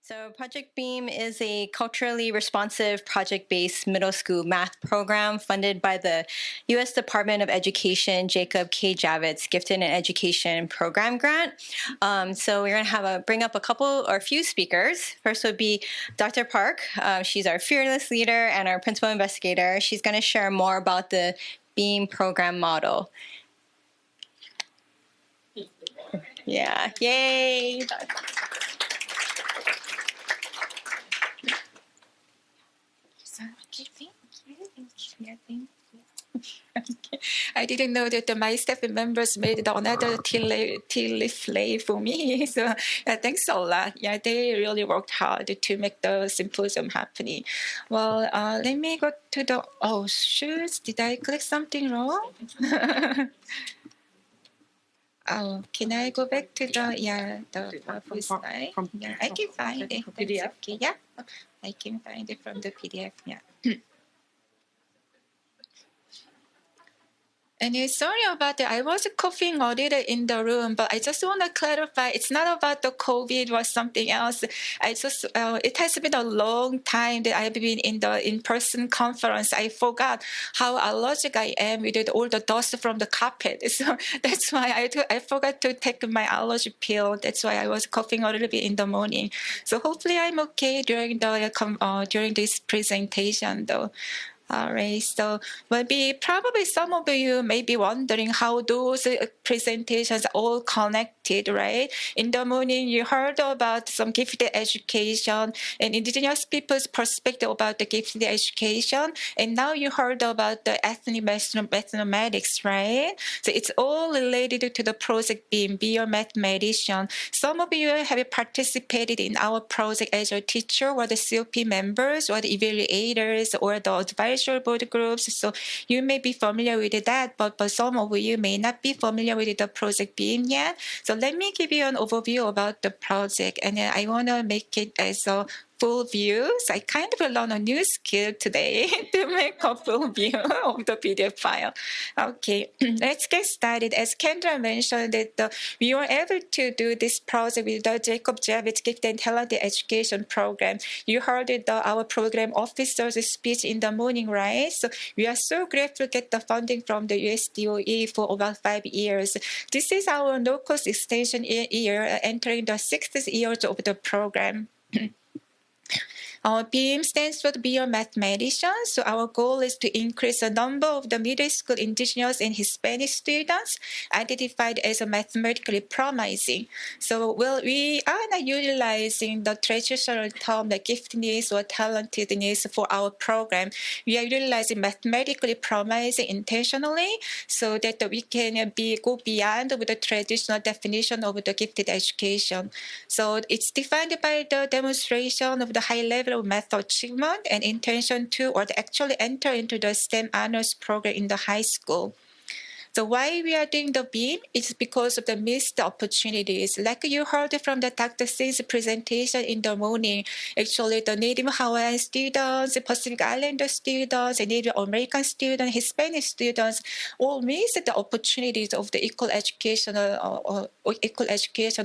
So, Project Beam is a culturally responsive project-based middle school math program funded by the U.S. Department of Education Jacob K. Javits Gifted in Education Program Grant. So we're going to bring up a few speakers. First would be Dr. Park. She's our fearless leader and our principal investigator. She's going to share more about the Beam program model. Yeah, yay! I didn't know that my staff members made another tea leaf lay for me. So thanks a lot. Yeah, they really worked hard to make the symposium happening. Well, let me go to the, oh, shoot, did I click something wrong? Oh, can I go back to the PowerPoint slide? Yeah, I can find it. PDF? Okay, yeah, I can find it from the PDF, yeah. And sorry about that. I was coughing a little in the room, but I just want to clarify. It's not about the COVID or something else. It has been a long time that I've been in the in-person conference. I forgot how allergic I am with all the dust from the carpet. So that's why I forgot to take my allergy pill. That's why I was coughing a little bit in the morning. So hopefully I'm okay during this presentation, though. All right, so probably some of you may be wondering how those presentations all connected, right? In the morning, you heard about some gifted education and indigenous people's perspective about the gifted education, and now you heard about the ethnic mathematics, right? So it's all related to the project Beam, Be Your Mathematician. Some of you have participated in our project as a teacher, or the COP members, or the evaluators, or the advisory board groups. So you may be familiar with that, but some of you may not be familiar with the project Beam yet. So let me give you an overview about the project, and then I want to make it as a full view. So I kind of learned a new skill today to make a full view of the PDF file. Okay, let's get started. As Kendra mentioned, that we were able to do this project with the Jacob Javits Gifted and Talented Education Program. You heard our program officer's speech in the morning, right? So we are so grateful to get the funding from the USDOE for about 5 years. This is our no-cost extension year, entering the 6th year of the program. BEAM stands for Be Your Mathematician. So our goal is to increase the number of the middle school indigenous and Hispanic students identified as mathematically promising. So we are not utilizing the traditional term like giftedness or talentedness for our program. We are utilizing mathematically promising intentionally so that we can go beyond the traditional definition of the gifted education. So it's defined by the demonstration of the high level of math achievement and intention to or to actually enter into the STEM honors program in the high school. So why we are doing the BEAM is because of the missed opportunities. Like you heard from the Dr. Singh's presentation in the morning, actually the Native Hawaiian students, Pacific Islander students, and Native American students, Hispanic students all missed the opportunities of the equal education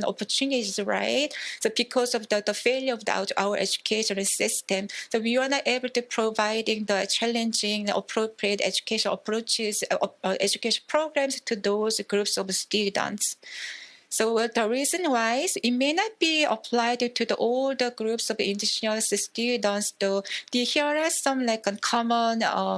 opportunities, right? So because of the failure of our educational system, so we were not able to providing the challenging, appropriate education approaches, education programs to those groups of students. So the reason why is it may not be applied to all the groups of indigenous students, though here are some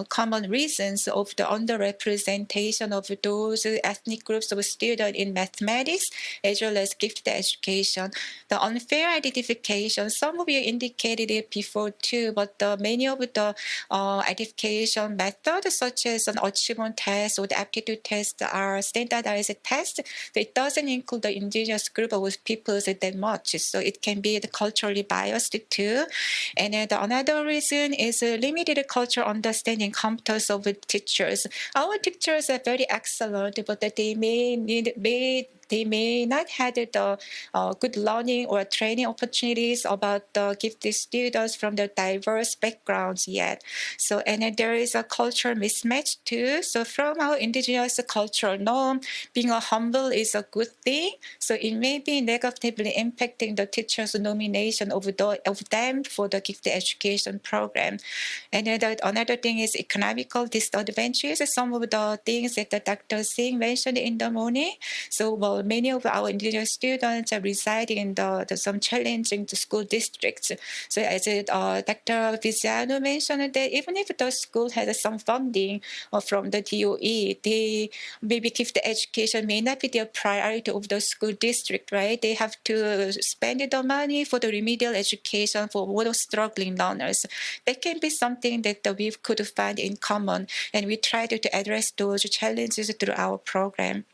common reasons of the underrepresentation of those ethnic groups of students in mathematics as well as gifted education. The unfair identification, some of you indicated it before too, but many of the identification methods such as an achievement test or the aptitude test are standardized tests. So it doesn't include the indigenous group of peoples that much, so it can be culturally biased too. And another reason is limited cultural understanding competence of teachers. Our teachers are very excellent, but they may they may not have the good learning or training opportunities about the gifted students from the diverse backgrounds yet. So, and then there is a cultural mismatch too. So from our indigenous cultural norm, being a humble is a good thing. So it may be negatively impacting the teacher's nomination of them for the gifted education program. And then another thing is economical disadvantages. Some of the things that the Dr. Singh mentioned in the morning. So well, many of our indigenous students are residing in some challenging school districts. So as Dr. Viziano mentioned that even if the school has some funding from the DOE, they maybe gifted education may not be their priority of the school district, right? They have to spend the money for the remedial education for more struggling learners. That can be something that we could find in common, and we try to address those challenges through our program.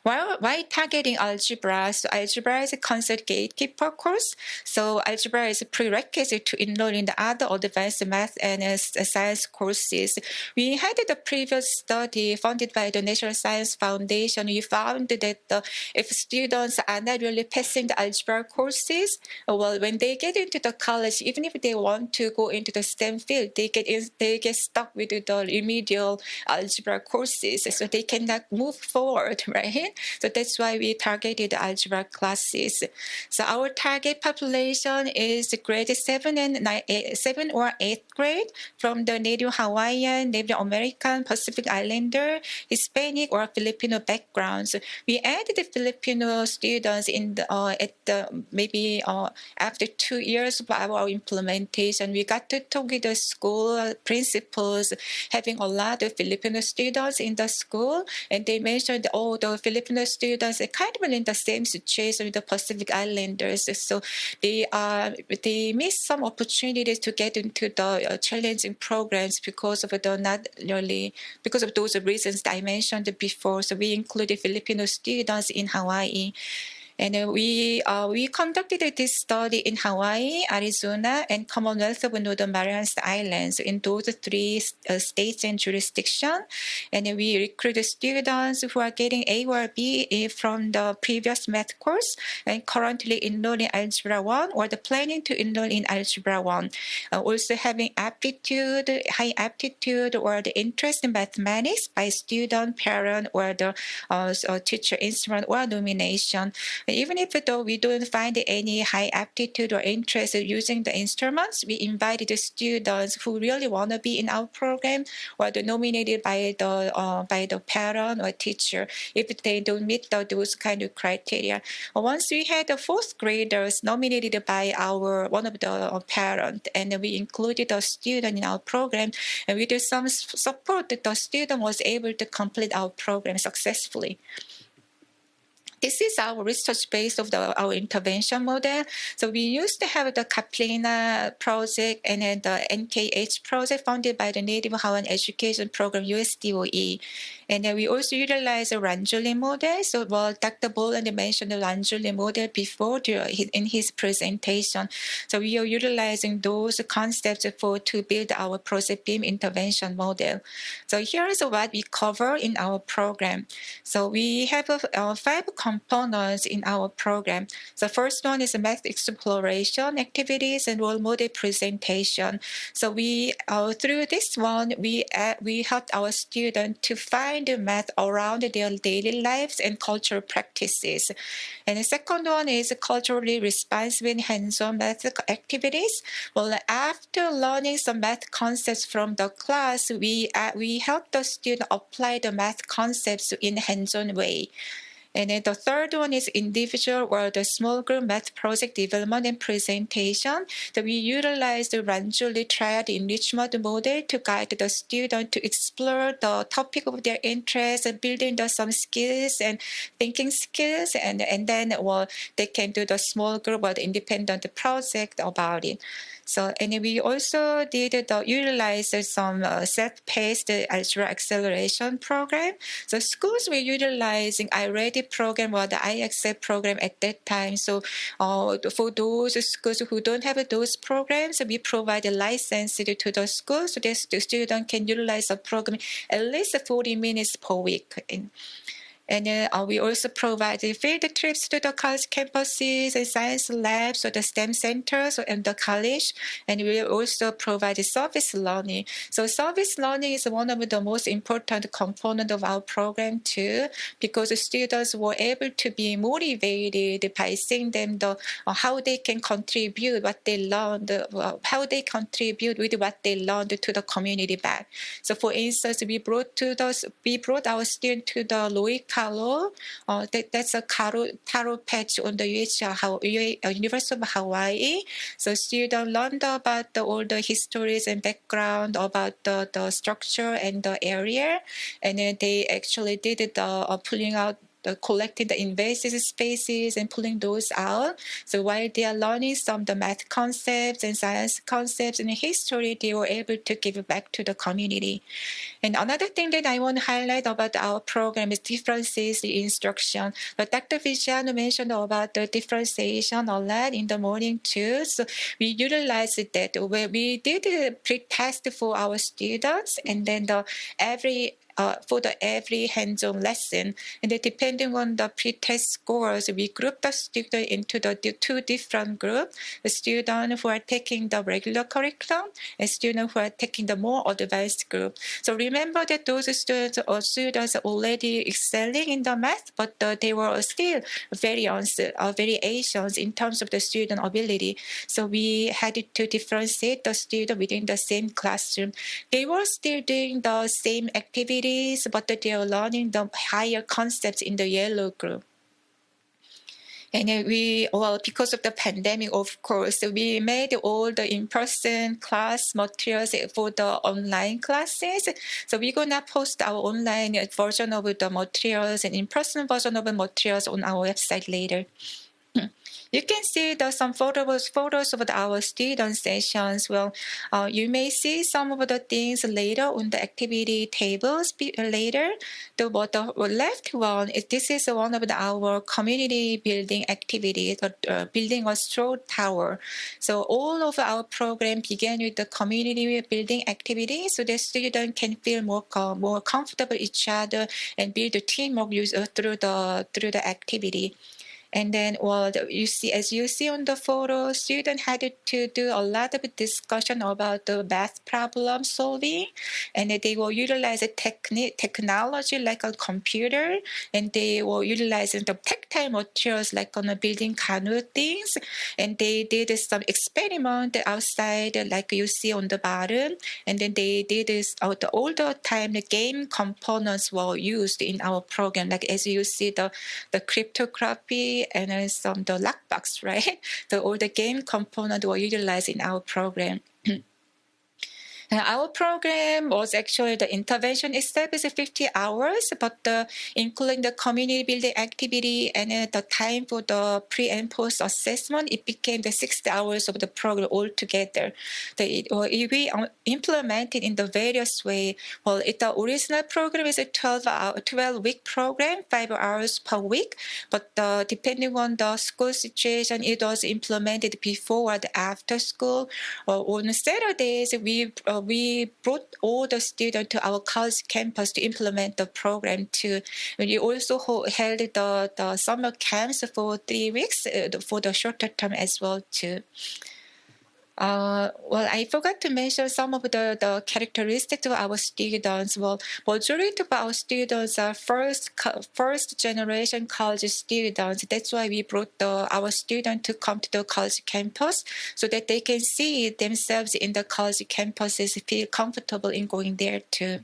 Why targeting algebra? So algebra is a concept gatekeeper course. So algebra is a prerequisite to enroll in the other advanced math and science courses. We had the previous study funded by the National Science Foundation. We found that if students are not really passing the algebra courses, well, when they get into the college, even if they want to go into the STEM field, they get stuck with the remedial algebra courses, so they cannot move forward, right? So that's why we targeted algebra classes. So our target population is grade 7 or 8th grade from the Native Hawaiian, Native American, Pacific Islander, Hispanic, or Filipino backgrounds. We added the Filipino students in maybe after 2 years of our implementation. We got to talk with the school principals, having a lot of Filipino students in the school, and they mentioned all the Filipino students are kind of in the same situation with the Pacific Islanders. So they missed some opportunities to get into the challenging programs because of those reasons that I mentioned before. So we included Filipino students in Hawaii. And we conducted this study in Hawaii, Arizona, and Commonwealth of Northern Marianas Islands, in those three states and jurisdictions. And we recruited students who are getting A or B from the previous math course and currently enrolled in Algebra 1 or the planning to enroll in Algebra 1. Also having high aptitude or the interest in mathematics by student, parent, or the teacher instrument or nomination. Even if though we don't find any high aptitude or interest in using the instruments, we invited the students who really want to be in our program or they're nominated by the parent or teacher if they don't meet those kind of criteria. Once we had the fourth graders nominated by one of the parent, and we included a student in our program, and with some support, the student was able to complete our program successfully. This is our research base of our intervention model. So we used to have the Kaplina project and then the NKH project funded by the Native Hawaiian Education Program, USDOE. And then we also utilize the Ranjuli model. So Dr. Boland mentioned the Ranjuli model before in his presentation. So we are utilizing those concepts to build our project beam intervention model. So here's what we cover in our program. So we have 5 components in our program. The first one is math exploration activities and role model presentation. So we through this one we helped our students to find the math around their daily lives and cultural practices. And the second one is culturally responsive hands-on math activities. Well, after learning some math concepts from the class, we help the student apply the math concepts in a hands-on way. And then the third one is individual or the small group math project development and presentation. So we utilize the Ranjuli triad enrichment model to guide the student to explore the topic of their interest and building some skills and thinking skills. And then they can do the small group or the independent project about it. So, and we also utilize some self-paced algebra acceleration program. So schools were utilizing iReady program or the iAccept program at that time. So for those schools who don't have those programs, we provide a license to the school so that the student can utilize the program at least 40 minutes per week. And we also provide field trips to the college campuses and science labs or the STEM centers and the college. And we also provide service learning. So service learning is one of the most important components of our program too, because students were able to be motivated by seeing them how they can contribute what they learned, how they contribute with what they learned to the community back. So, for instance, we brought our student to the Loy Kalo. That's a taro patch on the University of Hawaii. So students learned about all the histories and background about the structure and the area, and then they actually did the pulling out, collecting the invasive species and pulling those out. So while they are learning some of the math concepts and science concepts and history, they were able to give back to the community. And another thing that I want to highlight about our program is differences in instruction. But Dr. Vigiano mentioned about the differentiation a lot in the morning too. So we utilized that where we did a pre-test for our students, and then for every hands-on lesson. And then depending on the pre-test scores, we group the student into the two different groups: the students who are taking the regular curriculum and students who are taking the more advanced group. So remember that those students are already excelling in the math, but they were still variations in terms of the student ability. So we had to differentiate the student within the same classroom. They were still doing the same activities, but they are learning the higher concepts in the yellow group. And because of the pandemic, of course, we made all the in-person class materials for the online classes. So we're going to post our online version of the materials and in-person version of the materials on our website later. You can see some photos of our student sessions. Well, you may see some of the things later on the activity tables later. The left one, this is one of our community building activities, building a straw tower. So all of our program began with the community building activity, so the student can feel more comfortable with each other and build a teamwork through the activity. And then, as you see on the photo, students had to do a lot of discussion about the math problem solving, and they will utilize a technology like a computer, and they will utilize the tactile materials like on building canoe things, and they did some experiment outside, like you see on the bottom, and then they did this all the time. The game components were used in our program, like as you see the cryptography and then the lockbox, right? So all the game components were utilized in our program. Our program was actually the intervention itself is 50 hours, but including the community building activity and the time for the pre and post assessment, it became the 60 hours of the program altogether. We implemented in the various way. Well, the original program is a 12-week program, 5 hours per week, but depending on the school situation, it was implemented before or after school. On Saturdays, we brought all the students to our college campus to implement the program too. We also held the summer camps for 3 weeks for the shorter term as well too. I forgot to mention some of the characteristics of our students. Well, majority of our students are first generation college students. That's why we brought our students to come to the college campus so that they can see themselves in the college campuses, feel comfortable in going there too.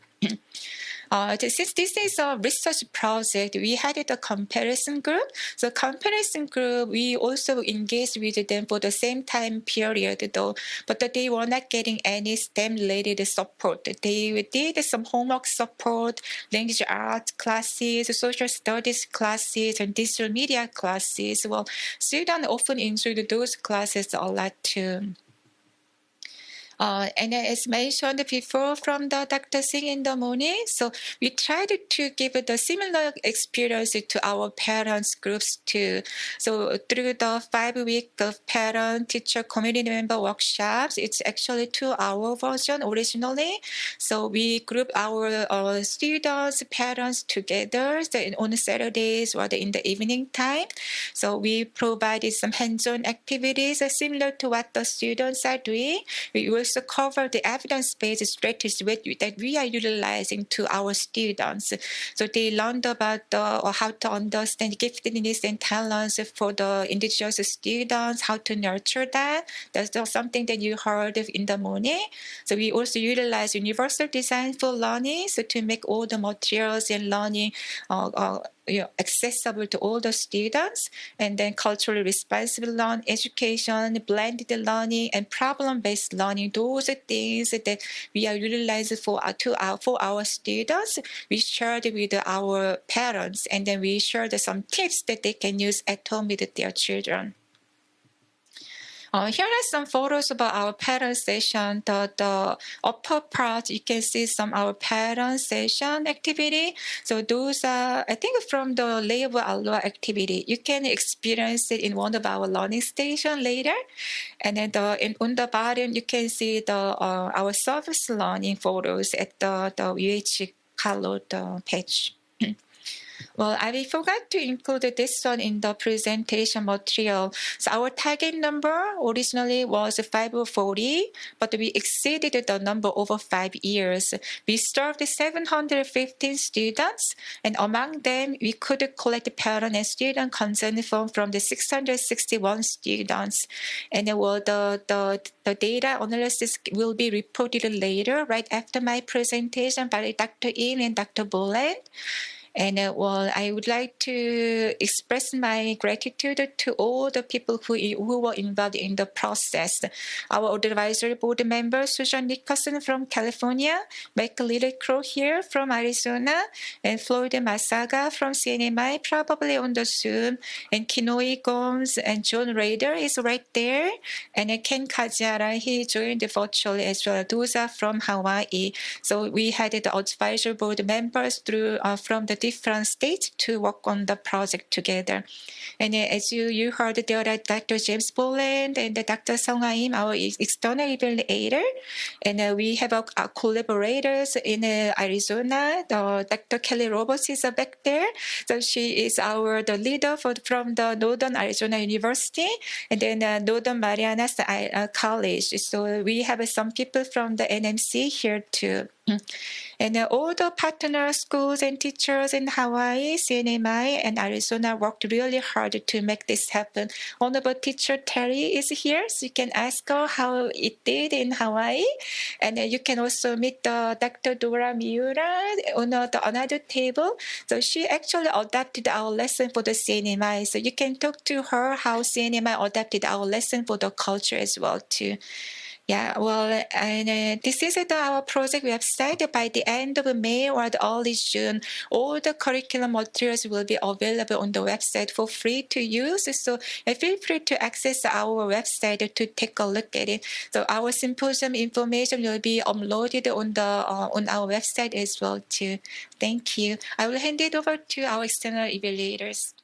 Since this is a research project, we had a comparison group. So comparison group, we also engaged with them for the same time period though, but they were not getting any STEM-related support. They did some homework support, language arts classes, social studies classes, and digital media classes. Well, students often enjoyed those classes a lot too. And as mentioned before from the Dr. Singh in the morning, so we tried to give the similar experience to our parents groups too. So through the 5 week of parent teacher community member workshops, it's actually 2 hour version originally. So we group our students, parents together on Saturdays or in the evening time. So we provided some hands-on activities similar to what the students are doing. We also cover the evidence-based strategies that we are utilizing to our students. So they learned about how to understand giftedness and talents for the indigenous students, how to nurture that. That's something that you heard of in the morning. So we also utilize universal design for learning, so to make all the materials and learning accessible to all the students, and then culturally responsive learning, education, blended learning, and problem-based learning. Those are things that we are utilizing for our students. We shared with our parents, and then we shared some tips that they can use at home with their children. Here are some photos about our parent session. The upper part, you can see some our parent session activity. So those are, I think, from the Labor Aloha activity. You can experience it in one of our learning station later. And then on the bottom, you can see our service learning photos at the UH Kalo page. Well, I forgot to include this one in the presentation material. So our target number originally was 540, but we exceeded the number over 5 years. We served 715 students, and among them, we could collect parent and student consent from the 661 students. And the data analysis will be reported later, right after my presentation by Dr. In and Dr. Boland. And I would like to express my gratitude to all the people who were involved in the process. Our advisory board member, Susan Nicholson from California, Michael Littlecrow here from Arizona, and Florida Masaga from CNMI, probably on the Zoom, and Kinoi Gomes and John Rader is right there, and Ken Kajiara, he joined virtually as well. Those are from Hawaii. So we had the advisory board members from the different states to work on the project together. And as you heard, there are Dr. James Boland and Dr. Song Im, our external evaluator. And we have our collaborators in Arizona. Dr. Kelly Roberts is back there. So she is the leader from the Northern Arizona University, and then Northern Marianas College. So we have some people from the NMC here too. And all the partner schools and teachers in Hawaii, CNMI, and Arizona worked really hard to make this happen. Honorable Teacher Terry is here, so you can ask her how it did in Hawaii. And you can also meet Dr. Dora Miura on another table. So she actually adapted our lesson for the CNMI. So you can talk to her how CNMI adapted our lesson for the culture as well too. Yeah, well, and this is our project website. By the end of May or the early June, all the curriculum materials will be available on the website for free to use. So feel free to access our website to take a look at it. So our symposium information will be uploaded on our website as well too. Thank you. I will hand it over to our external evaluators.